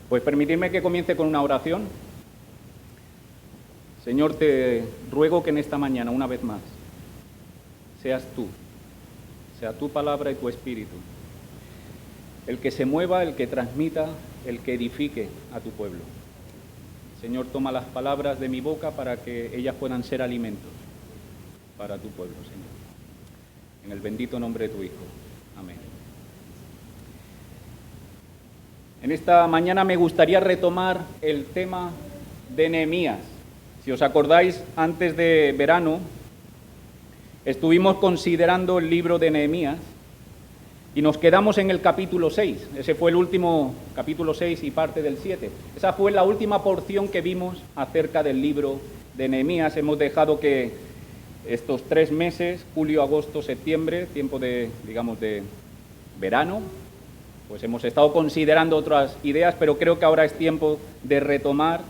Pues permitidme que comience con una oración. Señor, te ruego que en esta mañana, una vez más, seas tú, sea tu palabra y tu espíritu, el que se mueva, el que transmita, el que edifique a tu pueblo. Señor, toma las palabras de mi boca para que ellas puedan ser alimentos para tu pueblo, Señor. En el bendito nombre de tu Hijo. Amén. En esta mañana me gustaría retomar el tema de Nehemías. Si os acordáis, antes de verano estuvimos considerando el libro de Nehemías y nos quedamos en el capítulo 6. Ese fue el último capítulo 6 y parte del 7. Esa fue la última porción que vimos acerca del libro de Nehemías. Hemos dejado que estos 3 meses, julio, agosto, septiembre, tiempo de verano, pues hemos estado considerando otras ideas, pero creo que ahora es tiempo de retomar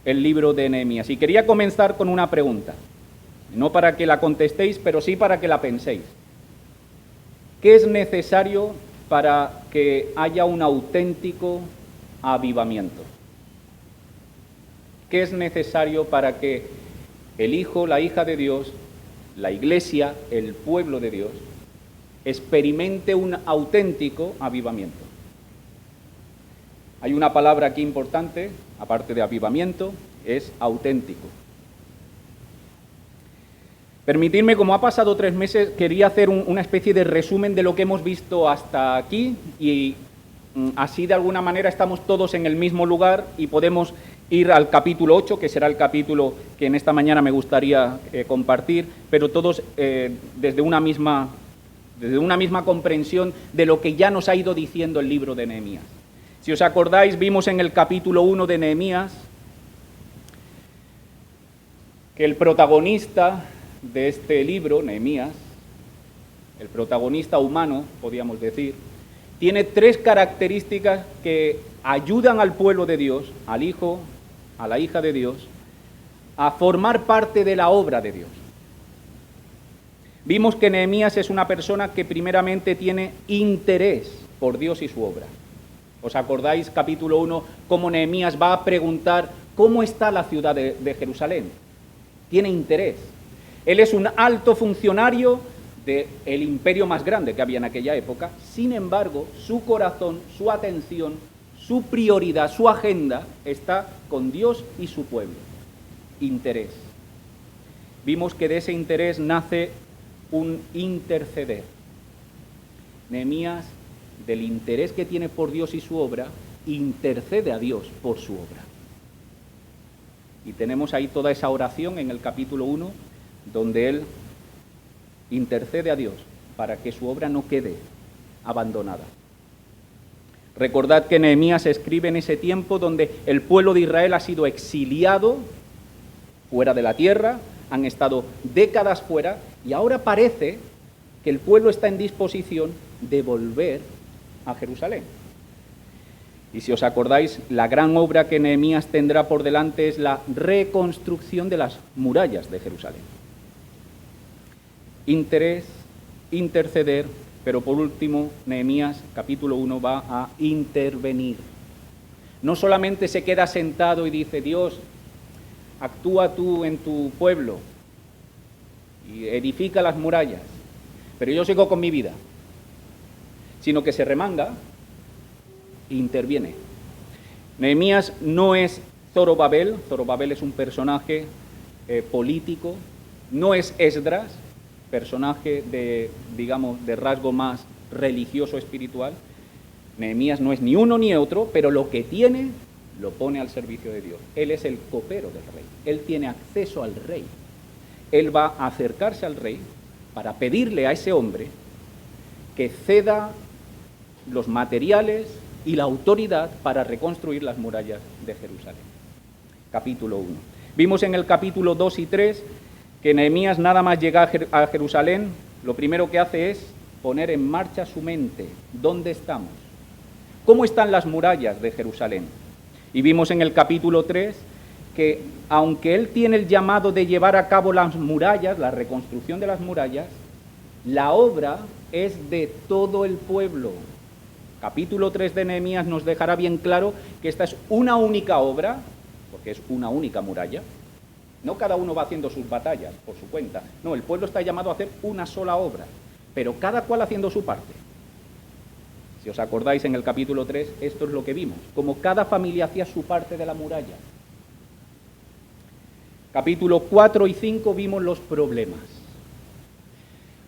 el libro de Nehemías. Y quería comenzar con una pregunta, no para que la contestéis, pero sí para que la penséis. ¿Qué es necesario para que haya un auténtico avivamiento? ¿Qué es necesario para que el Hijo, la hija de Dios, la Iglesia, el pueblo de Dios, experimente un auténtico avivamiento? Hay una palabra aquí importante, aparte de avivamiento, es auténtico. Permitidme, como ha pasado 3 meses, quería hacer una especie de resumen de lo que hemos visto hasta aquí y así de alguna manera estamos todos en el mismo lugar y podemos ir al capítulo 8, que será el capítulo que en esta mañana me gustaría compartir, pero todos desde una misma comprensión de lo que ya nos ha ido diciendo el libro de Nehemías. Si os acordáis, vimos en el capítulo 1 de Nehemías que el protagonista de este libro, Nehemías, el protagonista humano, podríamos decir, tiene 3 características que ayudan al pueblo de Dios, al Hijo, a la hija de Dios, a formar parte de la obra de Dios. Vimos que Nehemías es una persona que primeramente tiene interés por Dios y su obra. ¿Os acordáis, capítulo 1, cómo Nehemías va a preguntar cómo está la ciudad de Jerusalén? Tiene interés. Él es un alto funcionario del imperio más grande que había en aquella época. Sin embargo, su corazón, su atención, su prioridad, su agenda está con Dios y su pueblo. Interés. Vimos que de ese interés nace un interceder. Nehemías, del interés que tiene por Dios y su obra, intercede a Dios por su obra. Y tenemos ahí toda esa oración en el capítulo 1, donde él intercede a Dios para que su obra no quede abandonada. Recordad que Nehemías escribe en ese tiempo donde el pueblo de Israel ha sido exiliado fuera de la tierra, han estado décadas fuera y ahora parece que el pueblo está en disposición de volver a Jerusalén. Y si os acordáis, la gran obra que Nehemías tendrá por delante es la reconstrucción de las murallas de Jerusalén. Interés, interceder, pero por último, Nehemías, capítulo 1, va a intervenir. No solamente se queda sentado y dice, Dios, actúa tú en tu pueblo y edifica las murallas, pero yo sigo con mi vida, sino que se remanga e interviene. Nehemías no es Zorobabel. Zorobabel es un personaje político, no es Esdras, personaje de rasgo más religioso espiritual. Nehemías no es ni uno ni otro, pero lo que tiene lo pone al servicio de Dios. Él es el copero del rey, él tiene acceso al rey. Él va a acercarse al rey para pedirle a ese hombre que ceda los materiales y la autoridad para reconstruir las murallas de Jerusalén. Capítulo 1. Vimos en el capítulo 2 y 3 que Nehemías nada más llega a Jerusalén, lo primero que hace es poner en marcha su mente. ¿Dónde estamos? ¿Cómo están las murallas de Jerusalén? Y vimos en el capítulo 3 que aunque él tiene el llamado de llevar a cabo las murallas, la reconstrucción de las murallas, la obra es de todo el pueblo. Capítulo 3 de Nehemías nos dejará bien claro que esta es una única obra, porque es una única muralla. No cada uno va haciendo sus batallas por su cuenta. No, el pueblo está llamado a hacer una sola obra, pero cada cual haciendo su parte. Si os acordáis, en el capítulo 3, esto es lo que vimos, como cada familia hacía su parte de la muralla. Capítulo 4 y 5 vimos los problemas.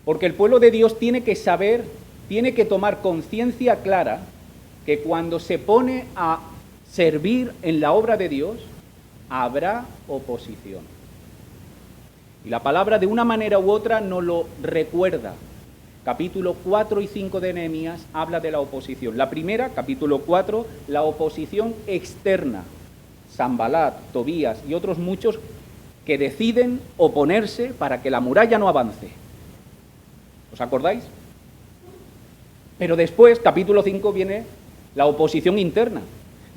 Porque el pueblo de Dios tiene que saber, tiene que tomar conciencia clara que cuando se pone a servir en la obra de Dios, habrá oposición. Y la palabra de una manera u otra nos lo recuerda. Capítulo 4 y 5 de Nehemías habla de la oposición. La primera, capítulo 4, la oposición externa. Sanbalat, Tobías y otros muchos que deciden oponerse para que la muralla no avance. ¿Os acordáis? Pero después, capítulo 5, viene la oposición interna.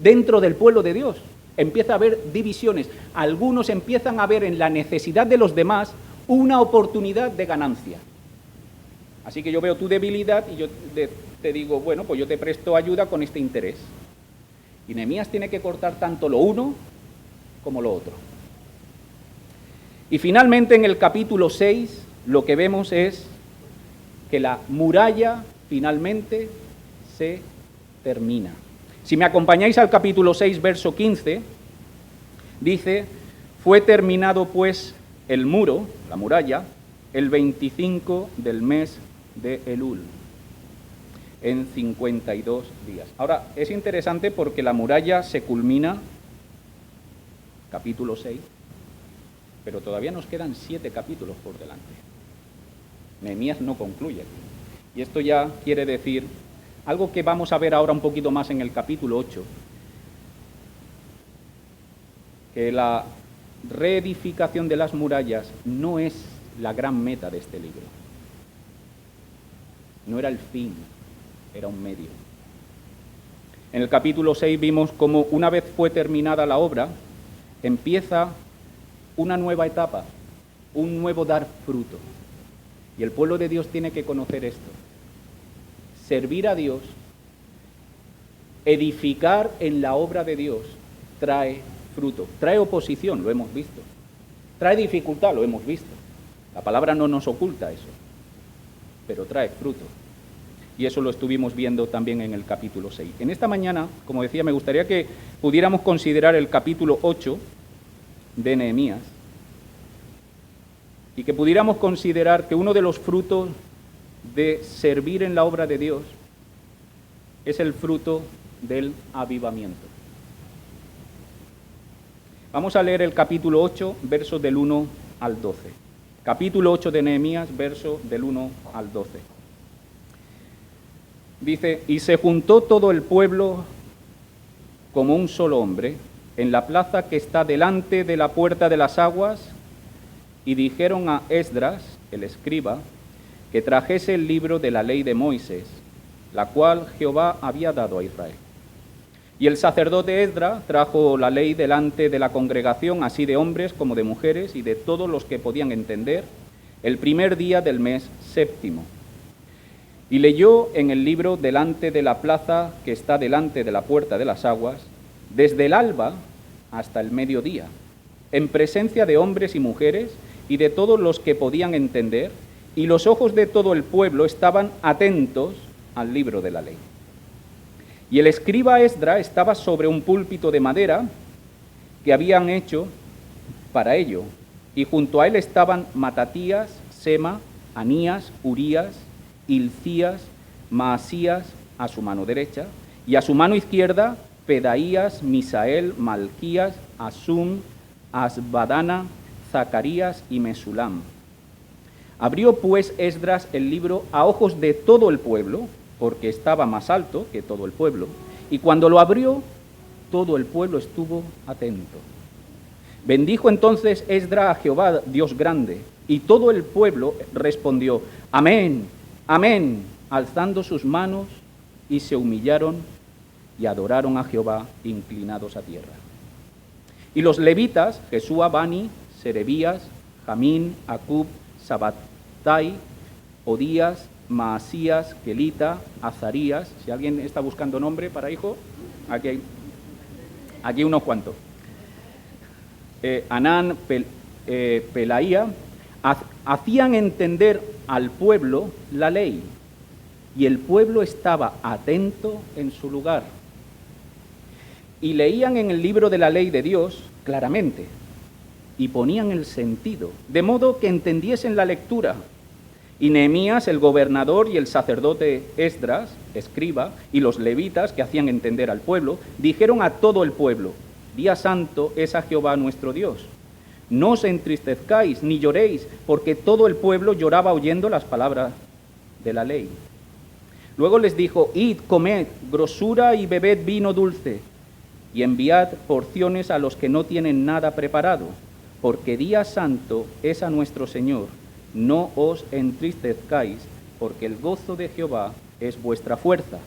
Dentro del pueblo de Dios empieza a haber divisiones. Algunos empiezan a ver en la necesidad de los demás una oportunidad de ganancia. Así que yo veo tu debilidad y yo te digo, bueno, pues yo te presto ayuda con este interés. Y Nehemías tiene que cortar tanto lo uno como lo otro. Y finalmente en el capítulo 6 lo que vemos es que la muralla finalmente se termina. Si me acompañáis al capítulo 6, verso 15, dice, fue terminado pues el muro, la muralla, el 25 del mes de Elul, en 52 días. Ahora, es interesante porque la muralla se culmina, capítulo 6, pero todavía nos quedan 7 capítulos por delante. Nehemías no concluye. Y esto ya quiere decir algo que vamos a ver ahora un poquito más en el capítulo 8, que la reedificación de las murallas no es la gran meta de este libro. No era el fin, era un medio. En el capítulo 6 vimos cómo una vez fue terminada la obra, empieza una nueva etapa, un nuevo dar fruto. Y el pueblo de Dios tiene que conocer esto. Servir a Dios, edificar en la obra de Dios, trae fruto. Trae oposición, lo hemos visto. Trae dificultad, lo hemos visto. La palabra no nos oculta eso, pero trae fruto. Y eso lo estuvimos viendo también en el capítulo 6. En esta mañana, como decía, me gustaría que pudiéramos considerar el capítulo 8 de Nehemías y que pudiéramos considerar que uno de los frutos de servir en la obra de Dios es el fruto del avivamiento. Vamos a leer el capítulo 8, versos del 1 al 12. Capítulo 8 de Nehemías, verso del 1 al 12. Dice, y se juntó todo el pueblo como un solo hombre en la plaza que está delante de la puerta de las aguas, y dijeron a Esdras, el escriba, que trajese el libro de la ley de Moisés, la cual Jehová había dado a Israel. Y el sacerdote Esdras trajo la ley delante de la congregación, así de hombres como de mujeres, y de todos los que podían entender, el primer día del mes séptimo. Y leyó en el libro delante de la plaza que está delante de la puerta de las aguas, desde el alba hasta el mediodía, en presencia de hombres y mujeres y de todos los que podían entender, y los ojos de todo el pueblo estaban atentos al libro de la ley. Y el escriba Esdras estaba sobre un púlpito de madera que habían hecho para ello, y junto a él estaban Matatías, Sema, Anías, Urías, Hilcías, Maasías a su mano derecha, y a su mano izquierda Pedaías, Misael, Malquías, Asum, Asbadana, Zacarías y Mesulam. Abrió pues Esdras el libro a ojos de todo el pueblo, porque estaba más alto que todo el pueblo, y cuando lo abrió, todo el pueblo estuvo atento. Bendijo entonces Esdras a Jehová, Dios grande, y todo el pueblo respondió, amén, amén, alzando sus manos, y se humillaron y adoraron a Jehová inclinados a tierra. Y los levitas, Jesúa, Bani, Serebías, Jamín, Acub, Sabatai, Odías, Maasías, Kelita, Azarías. Si alguien está buscando nombre para hijo, aquí hay unos cuantos. Anán, Pelaía, hacían entender al pueblo la ley, y el pueblo estaba atento en su lugar. Y leían en el libro de la ley de Dios claramente, y ponían el sentido, de modo que entendiesen la lectura. Y Nehemías, el gobernador, y el sacerdote Esdras, escriba, y los levitas, que hacían entender al pueblo, dijeron a todo el pueblo: Día santo es a Jehová nuestro Dios. No os entristezcáis ni lloréis, porque todo el pueblo lloraba oyendo las palabras de la ley. Luego les dijo: Id, comed grosura y bebed vino dulce, y enviad porciones a los que no tienen nada preparado, porque día santo es a nuestro Señor. No os entristezcáis, porque el gozo de Jehová es vuestra fuerza.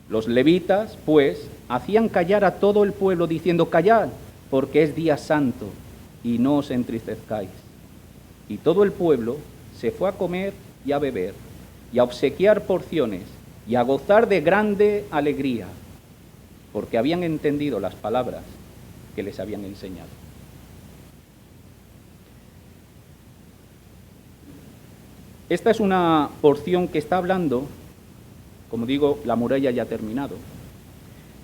Los levitas, pues, hacían callar a todo el pueblo, diciendo: Callad, porque es día santo, y no os entristezcáis. Y todo el pueblo se fue a comer y a beber, y a obsequiar porciones, y a gozar de grande alegría, porque habían entendido las palabras que les habían enseñado. Esta es una porción que está hablando, como digo, la muralla ya ha terminado,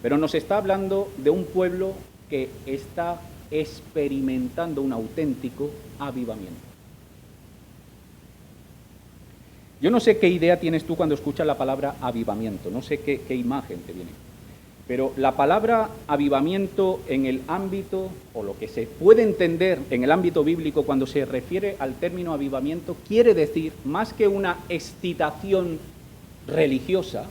pero nos está hablando de un pueblo que está experimentando un auténtico avivamiento. Yo no sé qué idea tienes tú cuando escuchas la palabra avivamiento, no sé qué imagen te viene, pero la palabra avivamiento en el ámbito, o lo que se puede entender en el ámbito bíblico cuando se refiere al término avivamiento, quiere decir, más que una excitación religiosa,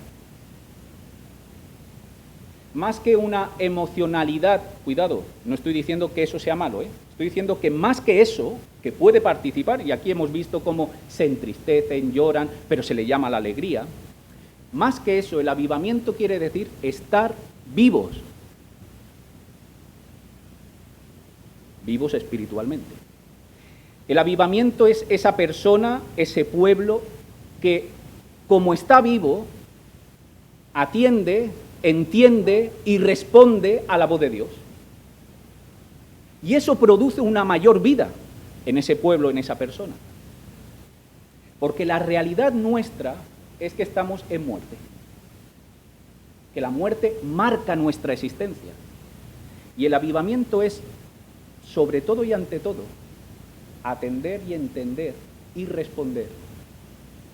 más que una emocionalidad, cuidado, no estoy diciendo que eso sea malo, estoy diciendo que más que eso, que puede participar, y aquí hemos visto cómo se entristecen, lloran, pero se le llama la alegría, más que eso, el avivamiento quiere decir estar vivos, vivos espiritualmente. El avivamiento es esa persona, ese pueblo, que como está vivo, atiende, entiende y responde a la voz de Dios. Y eso produce una mayor vida en ese pueblo, en esa persona. Porque la realidad nuestra es que estamos en muerte. Que la muerte marca nuestra existencia. Y el avivamiento es, sobre todo y ante todo, atender y entender y responder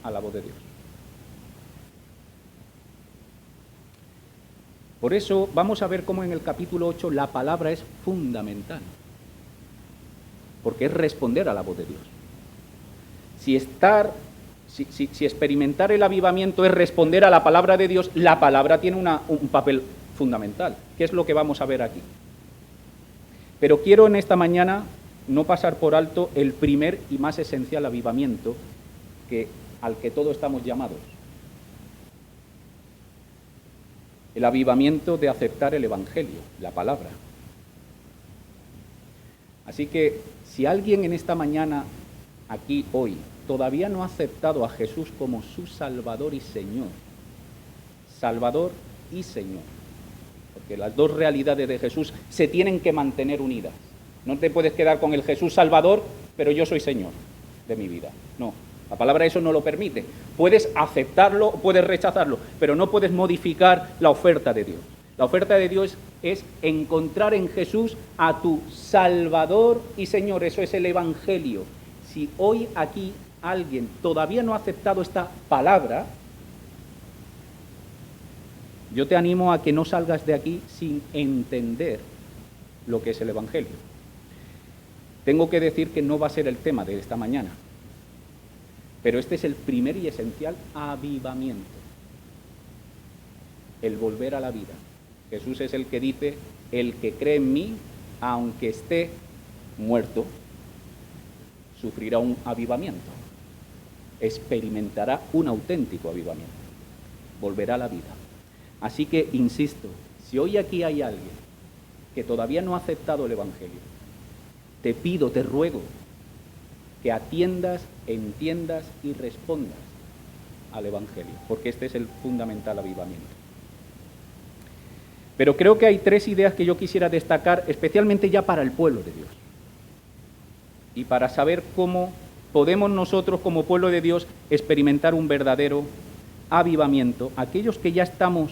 a la voz de Dios. Por eso vamos a ver cómo en el capítulo 8 la palabra es fundamental, porque es responder a la voz de Dios. Si experimentar el avivamiento es responder a la palabra de Dios, la palabra tiene un papel fundamental, que es lo que vamos a ver aquí. Pero quiero en esta mañana no pasar por alto el primer y más esencial avivamiento al que todos estamos llamados. El avivamiento de aceptar el Evangelio, la palabra. Así que si alguien en esta mañana, aquí hoy, todavía no ha aceptado a Jesús como su Salvador y Señor, Salvador y Señor, porque las dos realidades de Jesús se tienen que mantener unidas. No te puedes quedar con el Jesús Salvador, pero yo soy Señor de mi vida. No. La palabra eso no lo permite. Puedes aceptarlo, puedes rechazarlo, pero no puedes modificar la oferta de Dios. La oferta de Dios es encontrar en Jesús a tu Salvador y Señor. Eso es el Evangelio. Si hoy aquí alguien todavía no ha aceptado esta palabra, yo te animo a que no salgas de aquí sin entender lo que es el Evangelio. Tengo que decir que no va a ser el tema de esta mañana. Pero este es el primer y esencial avivamiento, el volver a la vida. Jesús es el que dice: el que cree en mí, aunque esté muerto, sufrirá un avivamiento, experimentará un auténtico avivamiento, volverá a la vida. Así que, insisto, si hoy aquí hay alguien que todavía no ha aceptado el Evangelio, te pido, te ruego, que atiendas, entiendas y respondas al Evangelio, porque este es el fundamental avivamiento. Pero creo que hay 3 ideas que yo quisiera destacar, especialmente ya para el pueblo de Dios, y para saber cómo podemos nosotros como pueblo de Dios experimentar un verdadero avivamiento, aquellos que ya estamos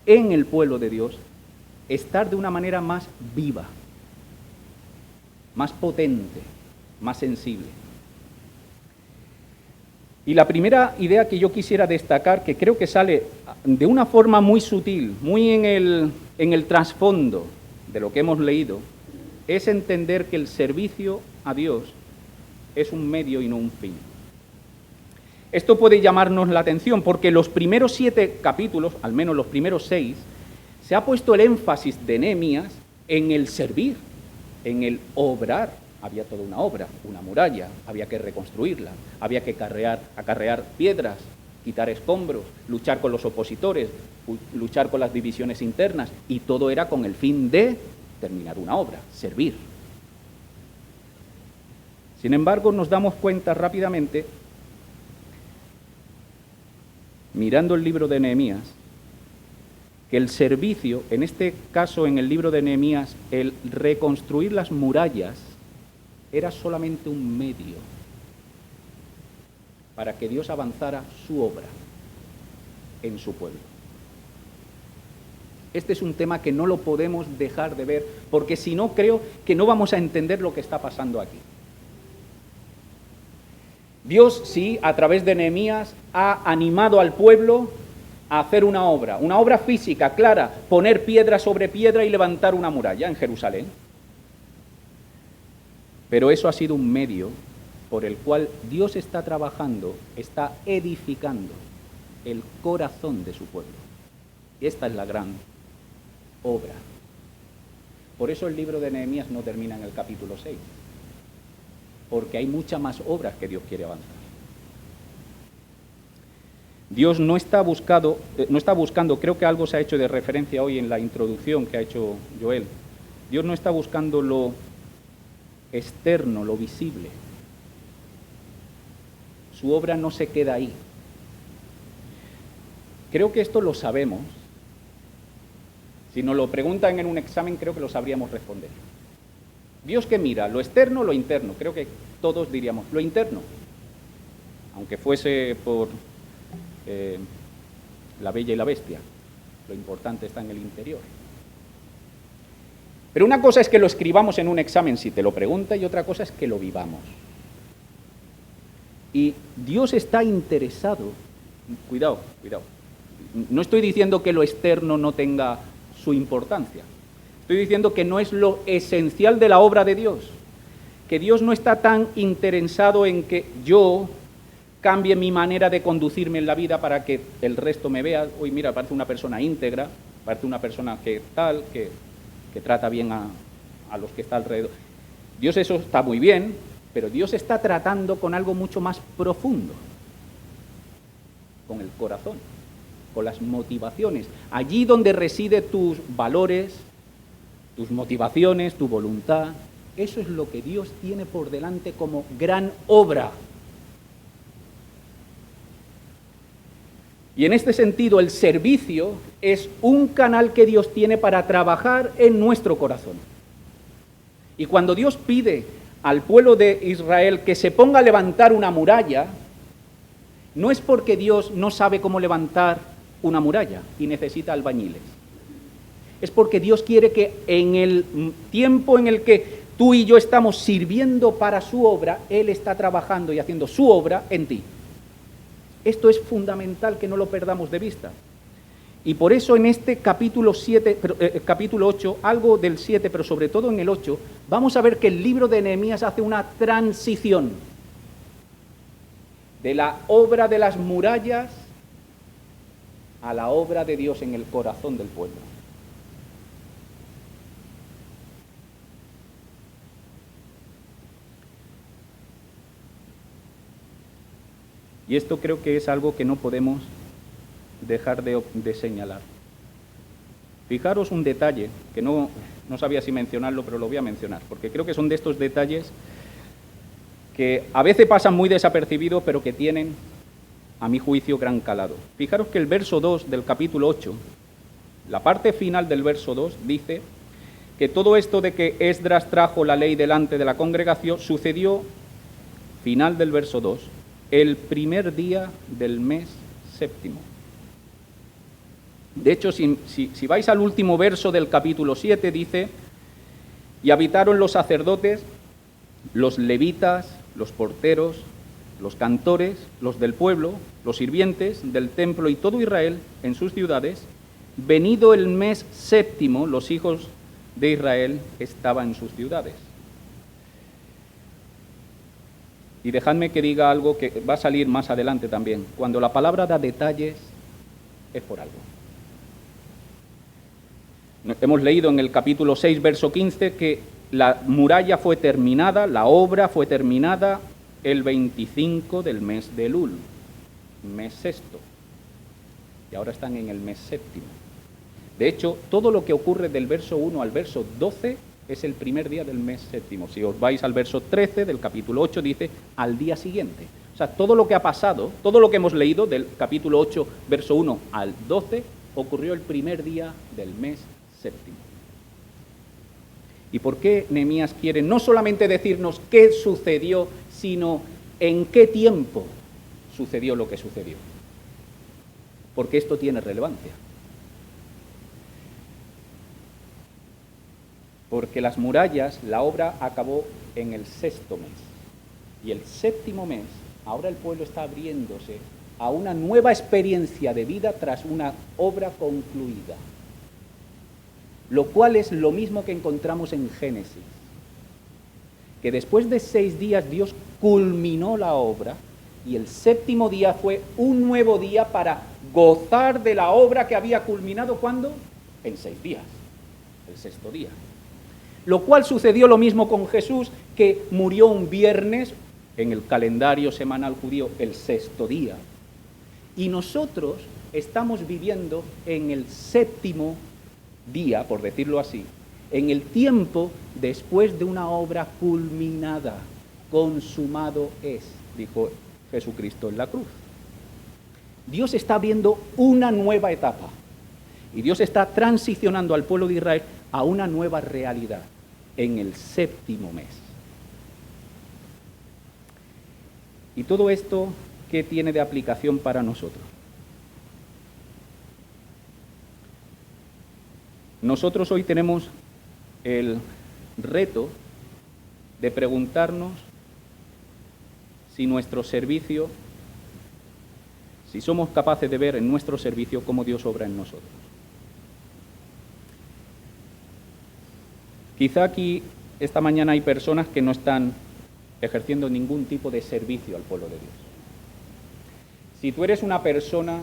en el pueblo de Dios, estar de una manera más viva, más potente, más sensible. Y la primera idea que yo quisiera destacar, que creo que sale de una forma muy sutil, muy en el trasfondo de lo que hemos leído, es entender que el servicio a Dios es un medio y no un fin. Esto puede llamarnos la atención porque los primeros 7 capítulos, al menos los primeros 6, se ha puesto el énfasis de Nehemías en el servir, en el obrar. Había toda una obra, una muralla, había que reconstruirla, había que acarrear piedras, quitar escombros, luchar con los opositores, luchar con las divisiones internas, y todo era con el fin de terminar una obra, servir. Sin embargo, nos damos cuenta rápidamente, mirando el libro de Nehemías, que el servicio, en este caso en el libro de Nehemías, el reconstruir las murallas, era solamente un medio para que Dios avanzara su obra en su pueblo. Este es un tema que no lo podemos dejar de ver, porque si no, creo que no vamos a entender lo que está pasando aquí. Dios, sí, a través de Nehemías, ha animado al pueblo a hacer una obra física, clara, poner piedra sobre piedra y levantar una muralla en Jerusalén. Pero eso ha sido un medio por el cual Dios está trabajando, está edificando el corazón de su pueblo. Y esta es la gran obra. Por eso el libro de Nehemías no termina en el capítulo 6, porque hay muchas más obras que Dios quiere avanzar. Dios no está buscando, creo que algo se ha hecho de referencia hoy en la introducción que ha hecho Joel, Dios no está buscando lo externo, lo visible. Su obra no se queda ahí. Creo que esto lo sabemos. Si nos lo preguntan en un examen, creo que lo sabríamos responder. Dios, ¿qué mira? ¿Lo externo o lo interno? Creo que todos diríamos lo interno. Aunque fuese por La Bella y la Bestia. Lo importante está en el interior. Pero una cosa es que lo escribamos en un examen si te lo pregunta, y otra cosa es que lo vivamos. Y Dios está interesado, cuidado, no estoy diciendo que lo externo no tenga su importancia, estoy diciendo que no es lo esencial de la obra de Dios, que Dios no está tan interesado en que yo cambie mi manera de conducirme en la vida para que el resto me vea, uy, mira, parece una persona íntegra, parece una persona que tal, que trata bien a los que está alrededor. Dios, eso está muy bien, pero Dios está tratando con algo mucho más profundo, con el corazón, con las motivaciones, allí donde residen tus valores, tus motivaciones, tu voluntad. Eso es lo que Dios tiene por delante como gran obra. Y en este sentido, el servicio es un canal que Dios tiene para trabajar en nuestro corazón. Y cuando Dios pide al pueblo de Israel que se ponga a levantar una muralla, no es porque Dios no sabe cómo levantar una muralla y necesita albañiles. Es porque Dios quiere que en el tiempo en el que tú y yo estamos sirviendo para su obra, Él está trabajando y haciendo su obra en ti. Esto es fundamental que no lo perdamos de vista. Y por eso en este capítulo 8, algo del 7, pero sobre todo en el 8, vamos a ver que el libro de Nehemías hace una transición de la obra de las murallas a la obra de Dios en el corazón del pueblo. Y esto creo que es algo que no podemos dejar de señalar. Fijaros un detalle, que no sabía si mencionarlo, pero lo voy a mencionar, porque creo que son de estos detalles que a veces pasan muy desapercibidos, pero que tienen a mi juicio, gran calado. Fijaros que el verso 2 del capítulo 8, la parte final del verso 2, dice que todo esto de que Esdras trajo la ley delante de la congregación sucedió, final del verso 2, el primer día del mes séptimo. De hecho, si vais al último verso del capítulo 7, dice: y habitaron los sacerdotes, los levitas, los porteros, los cantores, los del pueblo, los sirvientes del templo y todo Israel en sus ciudades. Venido el mes séptimo, los hijos de Israel estaban en sus ciudades. Y dejadme que diga algo que va a salir más adelante también. Cuando la palabra da detalles, es por algo. Hemos leído en el capítulo 6, verso 15, que la muralla fue terminada, la obra fue terminada el 25 del mes de Elul, mes sexto. Y ahora están en el mes séptimo. De hecho, todo lo que ocurre del verso 1 al verso 12 es el primer día del mes séptimo. Si os vais al verso 13 del capítulo 8, dice al día siguiente. O sea, todo lo que ha pasado, todo lo que hemos leído del capítulo 8, verso 1 al 12, ocurrió el primer día del mes séptimo. ¿Y por qué Nehemías quiere no solamente decirnos qué sucedió, sino en qué tiempo sucedió lo que sucedió? Porque esto tiene relevancia. Porque las murallas, la obra acabó en el sexto mes. Y el séptimo mes, ahora el pueblo está abriéndose a una nueva experiencia de vida tras una obra concluida. Lo cual es lo mismo que encontramos en Génesis. Que después de 6 días Dios culminó la obra y el séptimo día fue un nuevo día para gozar de la obra que había culminado. ¿Cuándo? En 6 días, el sexto día. Lo cual sucedió lo mismo con Jesús, que murió un viernes, en el calendario semanal judío, el sexto día. Y nosotros estamos viviendo en el séptimo día, por decirlo así, en el tiempo después de una obra culminada. Consumado es, dijo Jesucristo en la cruz. Dios está abriendo una nueva etapa y Dios está transicionando al pueblo de Israel a una nueva realidad en el séptimo mes. ¿Y todo esto qué tiene de aplicación para nosotros? Nosotros hoy tenemos el reto de preguntarnos si nuestro servicio, si somos capaces de ver en nuestro servicio cómo Dios obra en nosotros. Quizá aquí, esta mañana, hay personas que no están ejerciendo ningún tipo de servicio al pueblo de Dios. Si tú eres una persona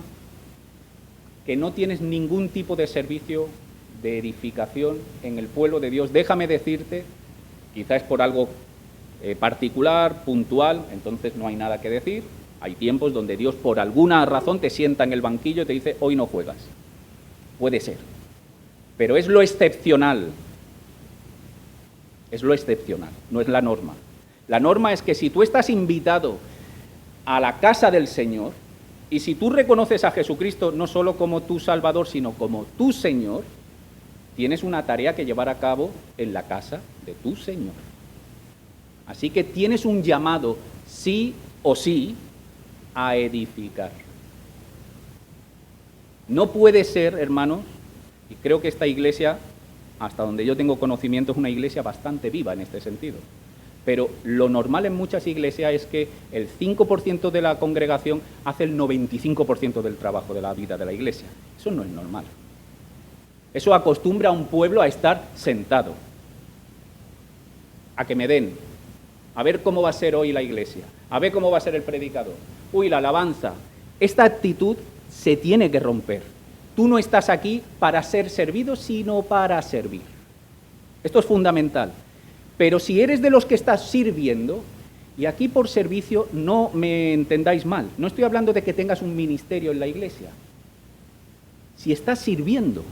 que no tienes ningún tipo de servicio de edificación en el pueblo de Dios, déjame decirte, quizá es por algo particular, puntual, entonces no hay nada que decir. Hay tiempos donde Dios por alguna razón te sienta en el banquillo y te dice, hoy no juegas. Puede ser, pero es lo excepcional. Es lo excepcional, no es la norma. La norma es que si tú estás invitado a la casa del Señor y si tú reconoces a Jesucristo no solo como tu Salvador, sino como tu Señor, tienes una tarea que llevar a cabo en la casa de tu Señor. Así que tienes un llamado, sí o sí, a edificar. No puede ser, hermanos, y creo que esta iglesia, hasta donde yo tengo conocimiento, es una iglesia bastante viva en este sentido. Pero lo normal en muchas iglesias es que el 5% de la congregación hace el 95% del trabajo de la vida de la iglesia. Eso no es normal. Eso acostumbra a un pueblo a estar sentado, a que me den, a ver cómo va a ser hoy la iglesia, a ver cómo va a ser el predicador. Uy, la alabanza. Esta actitud se tiene que romper. Tú no estás aquí para ser servido, sino para servir. Esto es fundamental. Pero si eres de los que estás sirviendo, y aquí por servicio no me entendáis mal, no estoy hablando de que tengas un ministerio en la iglesia. Si estás sirviendo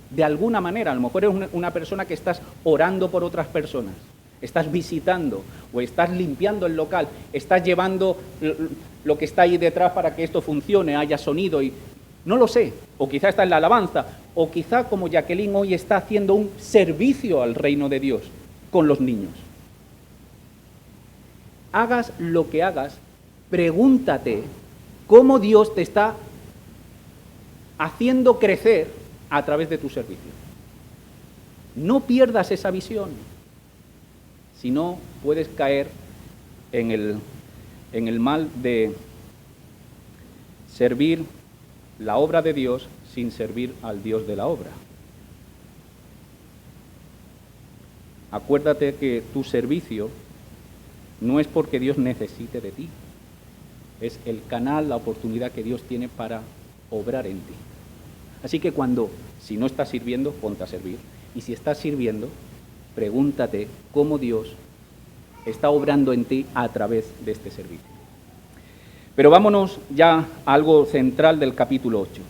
de alguna manera, a lo mejor eres una persona que estás orando por otras personas, estás visitando o estás limpiando el local, estás llevando lo que está ahí detrás para que esto funcione, haya sonido y no lo sé, o quizá está en la alabanza, o quizá como Jacqueline hoy está haciendo un servicio al reino de Dios con los niños. Hagas lo que hagas, pregúntate cómo Dios te está haciendo crecer a través de tu servicio. No pierdas esa visión, si no puedes caer en el mal de servir la obra de Dios sin servir al Dios de la obra. Acuérdate que tu servicio no es porque Dios necesite de ti, es el canal, la oportunidad que Dios tiene para obrar en ti. Así que si no estás sirviendo, ponte a servir. Y si estás sirviendo, pregúntate cómo Dios está obrando en ti a través de este servicio. Pero vámonos ya a algo central del capítulo 8.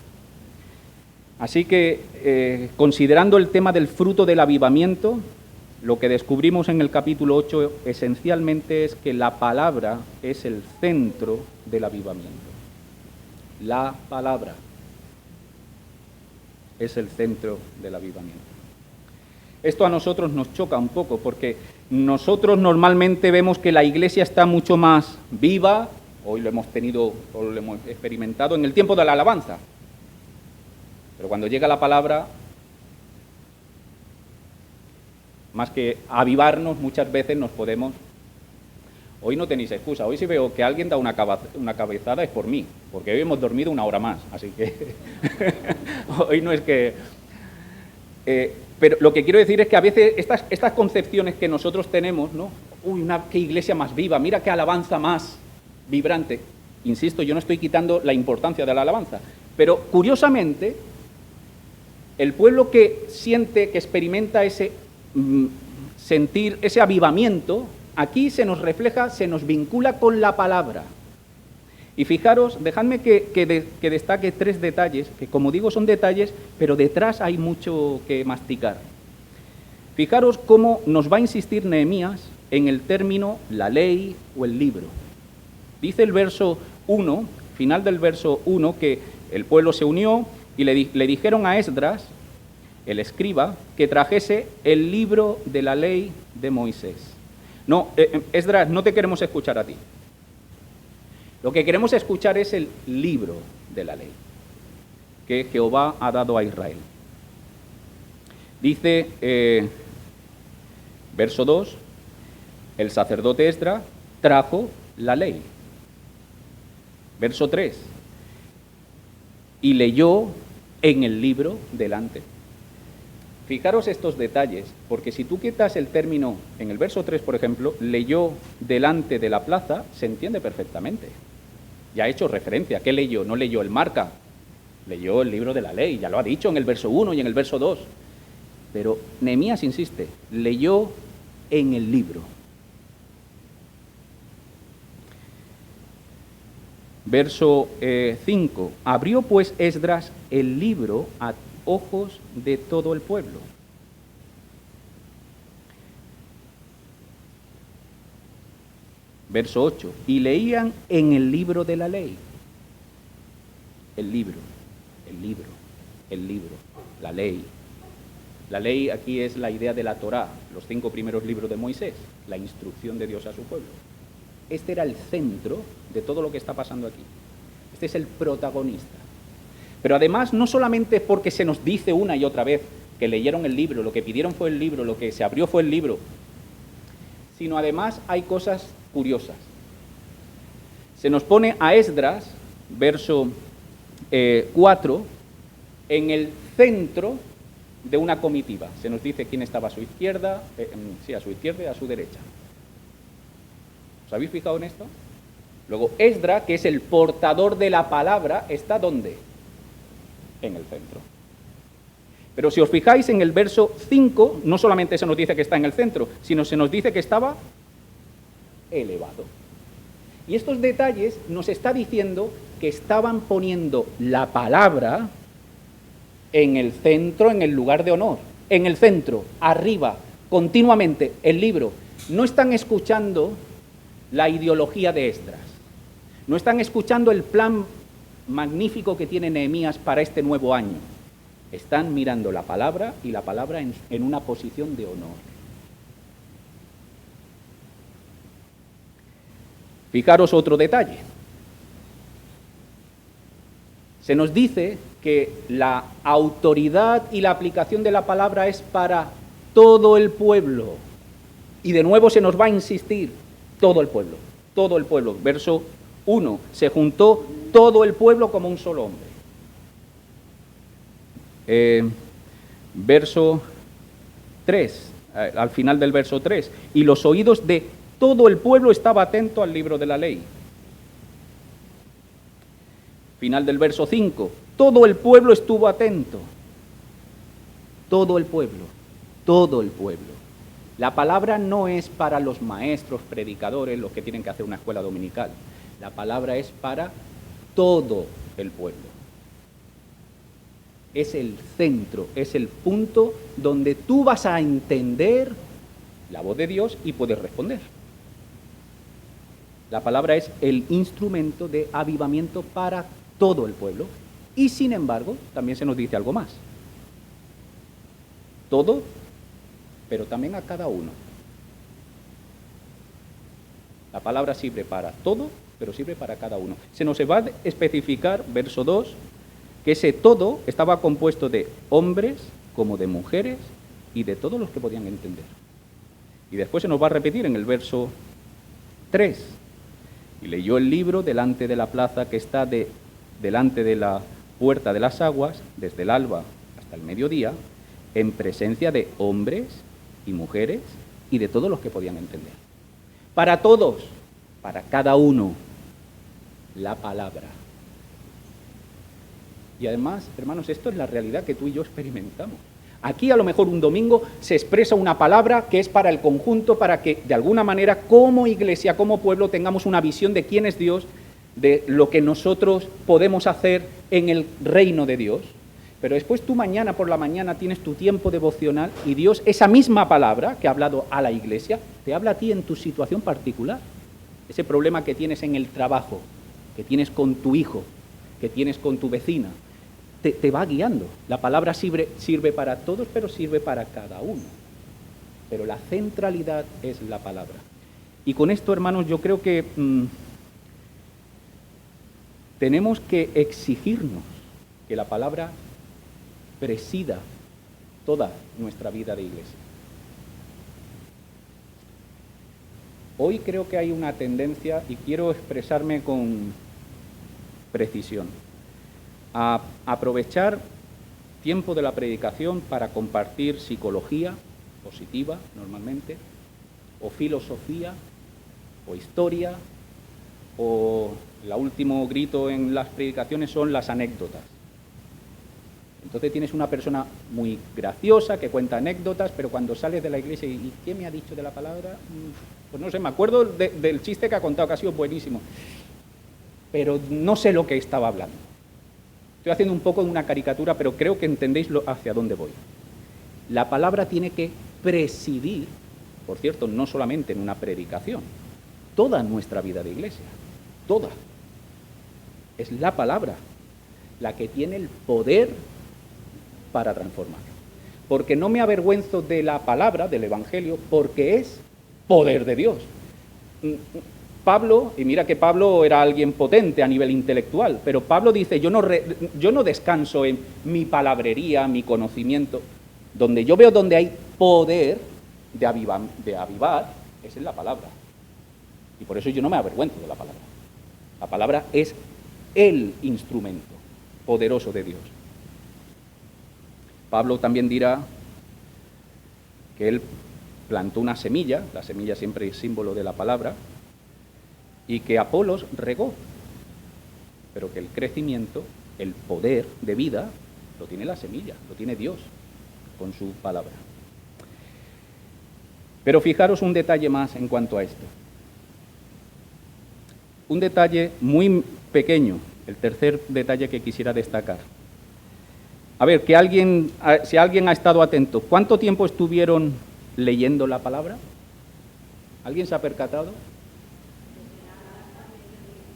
Así que, considerando el tema del fruto del avivamiento, lo que descubrimos en el capítulo 8 esencialmente es que la palabra es el centro del avivamiento. La palabra es el centro del avivamiento. Esto a nosotros nos choca un poco porque nosotros normalmente vemos que la iglesia está mucho más viva, hoy lo hemos experimentado en el tiempo de la alabanza, pero cuando llega la palabra, más que avivarnos, muchas veces nos podemos... Hoy no tenéis excusa, hoy si veo que alguien da una cabezada es por mí, porque hoy hemos dormido 1 hora más, así que hoy no es que... pero lo que quiero decir es que a veces estas concepciones que nosotros tenemos, ¿no? Uy, qué iglesia más viva, mira qué alabanza más vibrante. Insisto, yo no estoy quitando la importancia de la alabanza, pero curiosamente, el pueblo que siente, que experimenta ese sentir, ese avivamiento, aquí se nos refleja, se nos vincula con la palabra. Y fijaros, dejadme que destaque 3 detalles, que como digo son detalles, pero detrás hay mucho que masticar. Fijaros cómo nos va a insistir Nehemías en el término la ley o el libro. Dice el verso 1, final del verso 1, que el pueblo se unió y le dijeron a Esdras, el escriba, que trajese el libro de la ley de Moisés. No, Esdras, no te queremos escuchar a ti. Lo que queremos escuchar es el libro de la ley que Jehová ha dado a Israel. Dice, verso 2, el sacerdote Esdras trajo la ley. Verso 3, y leyó en el libro delante. Fijaros estos detalles, porque si tú quitas el término, en el verso 3, por ejemplo, leyó delante de la plaza, se entiende perfectamente. Ya ha hecho referencia. ¿Qué leyó? No leyó el marca, leyó el libro de la ley, ya lo ha dicho en el verso 1 y en el verso 2. Pero Nehemías insiste, leyó en el libro. Verso 5, abrió pues Esdras el libro a ojos de todo el pueblo. Verso 8, y leían en el libro de la ley. El libro, la ley. La ley aquí es la idea de la Torá, los 5 primeros libros de Moisés, la instrucción de Dios a su pueblo. Este era el centro de todo lo que está pasando aquí. Este es el protagonista. Pero además, no solamente porque se nos dice una y otra vez que leyeron el libro, lo que pidieron fue el libro, lo que se abrió fue el libro, sino además hay cosas curiosas. Se nos pone a Esdras, verso 4, en el centro de una comitiva. Se nos dice quién estaba a su izquierda, a su izquierda y a su derecha. ¿Os habéis fijado en esto? Luego, Esdras, que es el portador de la palabra, ¿está dónde? En el centro. Pero si os fijáis en el verso 5, no solamente se nos dice que está en el centro, sino se nos dice que estaba elevado. Y estos detalles nos está diciendo que estaban poniendo la palabra en el centro, en el lugar de honor, en el centro, arriba, continuamente, el libro. no están escuchando la ideología de Esdras, no están escuchando el plan magnífico que tiene Nehemías para este nuevo año. Están mirando la palabra y la palabra en una posición de honor. Fijaros otro detalle. Se nos dice que la autoridad y la aplicación de la palabra es para todo el pueblo. Y de nuevo se nos va a insistir, todo el pueblo, todo el pueblo. Verso 1, se juntó todo el pueblo como un solo hombre. Verso 3, al final del verso 3, y los oídos de todo el pueblo estaba atento al libro de la ley. Final del verso 5, todo el pueblo estuvo atento. Todo el pueblo, todo el pueblo. La palabra no es para los maestros, predicadores, los que tienen que hacer una escuela dominical. La palabra es para todo el pueblo. Es el centro, es el punto donde tú vas a entender la voz de Dios y puedes responder. La palabra es el instrumento de avivamiento para todo el pueblo. Y sin embargo, también se nos dice algo más. Todo, pero también a cada uno. La palabra sirve para todo, pero sirve para cada uno. Se nos va a especificar, verso 2, que ese todo estaba compuesto de hombres como de mujeres y de todos los que podían entender. Y después se nos va a repetir en el verso 3. Y leyó el libro delante de la plaza que está delante de la puerta de las aguas, desde el alba hasta el mediodía, en presencia de hombres y mujeres y de todos los que podían entender. Para todos, para cada uno, la palabra. Y además, hermanos, esto es la realidad que tú y yo experimentamos. Aquí a lo mejor un domingo se expresa una palabra que es para el conjunto, para que de alguna manera como iglesia, como pueblo, tengamos una visión de quién es Dios, de lo que nosotros podemos hacer en el reino de Dios. Pero después tú mañana por la mañana tienes tu tiempo devocional y Dios, esa misma palabra que ha hablado a la iglesia, te habla a ti en tu situación particular. Ese problema que tienes en el trabajo, que tienes con tu hijo, que tienes con tu vecina, te va guiando. La palabra sirve para todos, pero sirve para cada uno. Pero la centralidad es la palabra. Y con esto, hermanos, yo creo que tenemos que exigirnos que la palabra presida toda nuestra vida de iglesia. Hoy creo que hay una tendencia, y quiero expresarme con precisión, a aprovechar tiempo de la predicación para compartir psicología positiva, normalmente, o filosofía, o historia, o el último grito en las predicaciones son las anécdotas. Entonces tienes una persona muy graciosa que cuenta anécdotas, pero cuando sales de la iglesia y ¿qué me ha dicho de la palabra? Pues no sé, me acuerdo del chiste que ha contado, que ha sido buenísimo, pero no sé lo que estaba hablando. Estoy haciendo un poco de una caricatura, pero creo que entendéis hacia dónde voy. La palabra tiene que presidir, por cierto, no solamente en una predicación, toda nuestra vida de iglesia, toda. Es la palabra la que tiene el poder para transformar. Porque no me avergüenzo de la palabra, del Evangelio, porque es poder de Dios. Pablo, y mira que Pablo era alguien potente a nivel intelectual, pero Pablo dice, yo no descanso en mi palabrería, mi conocimiento. Donde yo veo donde hay poder de avivar, es en la palabra. Y por eso yo no me avergüenzo de la palabra. La palabra es el instrumento poderoso de Dios. Pablo también dirá que él plantó una semilla, la semilla siempre es símbolo de la palabra, y que Apolos regó, pero que el crecimiento, el poder de vida, lo tiene la semilla, lo tiene Dios con su palabra. Pero fijaros un detalle más en cuanto a esto. Un detalle muy pequeño, el tercer detalle que quisiera destacar. A ver, si alguien ha estado atento, ¿cuánto tiempo estuvieron leyendo la palabra? ¿Alguien se ha percatado?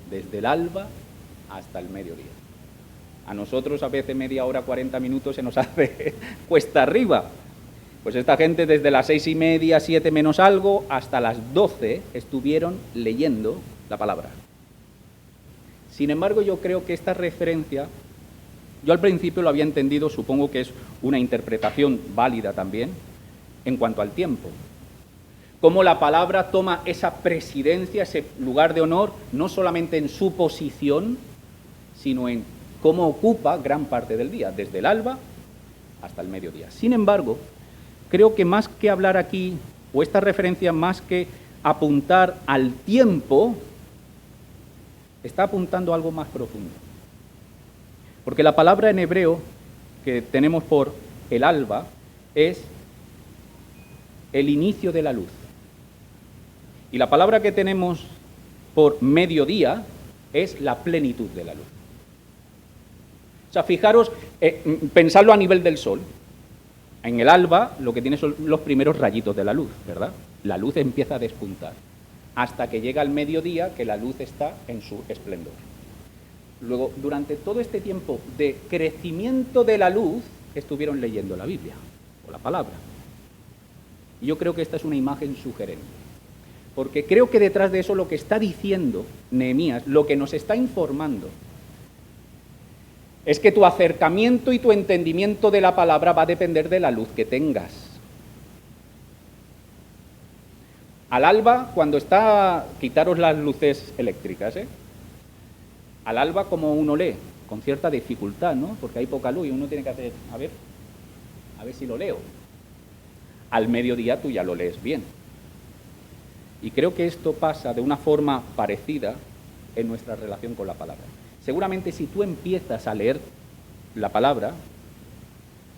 Desde el alba hasta el mediodía. A nosotros a veces media hora, 40 minutos se nos hace cuesta arriba. Pues esta gente desde las 6:30, 7 menos algo, hasta las 12 estuvieron leyendo la palabra. Sin embargo, yo creo que esta referencia, yo al principio lo había entendido, supongo que es una interpretación válida también, en cuanto al tiempo. Cómo la palabra toma esa presidencia, ese lugar de honor, no solamente en su posición, sino en cómo ocupa gran parte del día, desde el alba hasta el mediodía. Sin embargo, creo que más que hablar aquí, o esta referencia más que apuntar al tiempo, está apuntando a algo más profundo. Porque la palabra en hebreo que tenemos por el alba es el inicio de la luz. Y la palabra que tenemos por mediodía es la plenitud de la luz. O sea, fijaros, pensadlo a nivel del sol. En el alba lo que tiene son los primeros rayitos de la luz, ¿verdad? La luz empieza a despuntar, hasta que llega el mediodía, que la luz está en su esplendor. Luego, durante todo este tiempo de crecimiento de la luz, estuvieron leyendo la Biblia, o la palabra. Y yo creo que esta es una imagen sugerente, porque creo que detrás de eso lo que está diciendo Nehemías, lo que nos está informando, es que tu acercamiento y tu entendimiento de la palabra va a depender de la luz que tengas. Al alba, cuando está, quitaros las luces eléctricas, al alba como uno lee, con cierta dificultad, ¿no? Porque hay poca luz y uno tiene que hacer, a ver si lo leo. Al mediodía tú ya lo lees bien. Y creo que esto pasa de una forma parecida en nuestra relación con la palabra. Seguramente si tú empiezas a leer la palabra,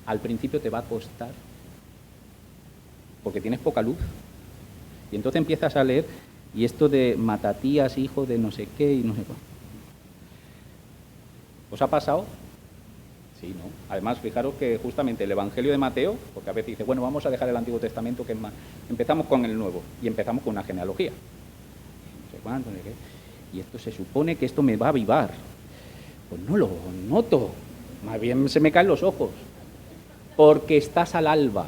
al principio te va a costar, porque tienes poca luz. Y entonces empiezas a leer, y esto de Matatías, hijo de no sé qué y no sé cuál. ¿Os ha pasado? Sí, ¿no? Además, fijaros que justamente el Evangelio de Mateo, porque a veces dice, bueno, vamos a dejar el Antiguo Testamento, que es más. Empezamos con el Nuevo, y empezamos con una genealogía. No sé cuánto, no sé qué. Y esto se supone que esto me va a avivar. Pues no lo noto, más bien se me caen los ojos, porque estás al alba,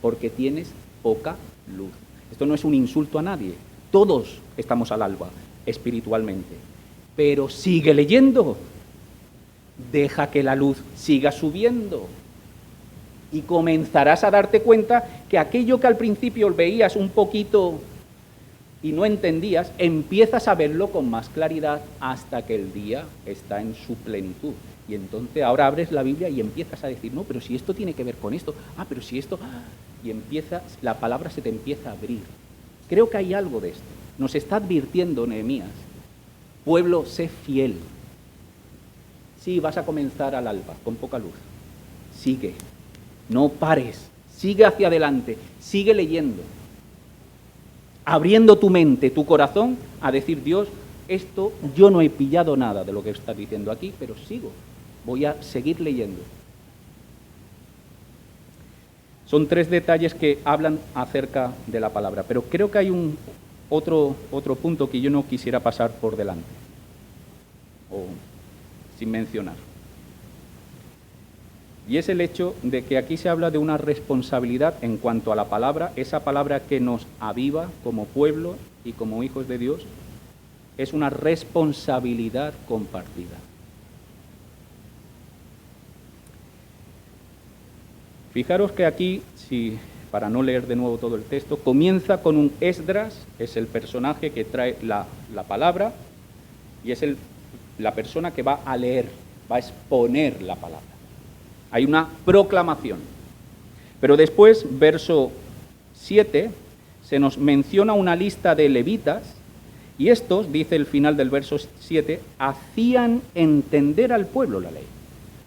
porque tienes poca luz. Esto no es un insulto a nadie, todos estamos al alba espiritualmente, pero sigue leyendo, deja que la luz siga subiendo y comenzarás a darte cuenta que aquello que al principio veías un poquito y no entendías, empiezas a verlo con más claridad hasta que el día está en su plenitud. Y entonces ahora abres la Biblia y empiezas a decir, no, pero si esto tiene que ver con esto, pero si esto... Y la palabra se te empieza a abrir. Creo que hay algo de esto. Nos está advirtiendo Nehemías, pueblo, sé fiel. Sí, vas a comenzar al alba, con poca luz. Sigue, no pares, sigue hacia adelante, sigue leyendo. Abriendo tu mente, tu corazón, a decir, Dios, esto yo no he pillado nada de lo que estás diciendo aquí, pero sigo, voy a seguir leyendo. Son 3 detalles que hablan acerca de la palabra, pero creo que hay otro punto que yo no quisiera pasar por delante, o sin mencionar. Y es el hecho de que aquí se habla de una responsabilidad en cuanto a la palabra, esa palabra que nos aviva como pueblo y como hijos de Dios, es una responsabilidad compartida. Fijaros que aquí, para no leer de nuevo todo el texto, comienza con un Esdras, es el personaje que trae la palabra, y es la persona que va a leer, va a exponer la palabra. Hay una proclamación. Pero después, verso 7, se nos menciona una lista de levitas, y estos, dice el final del verso 7, hacían entender al pueblo la ley.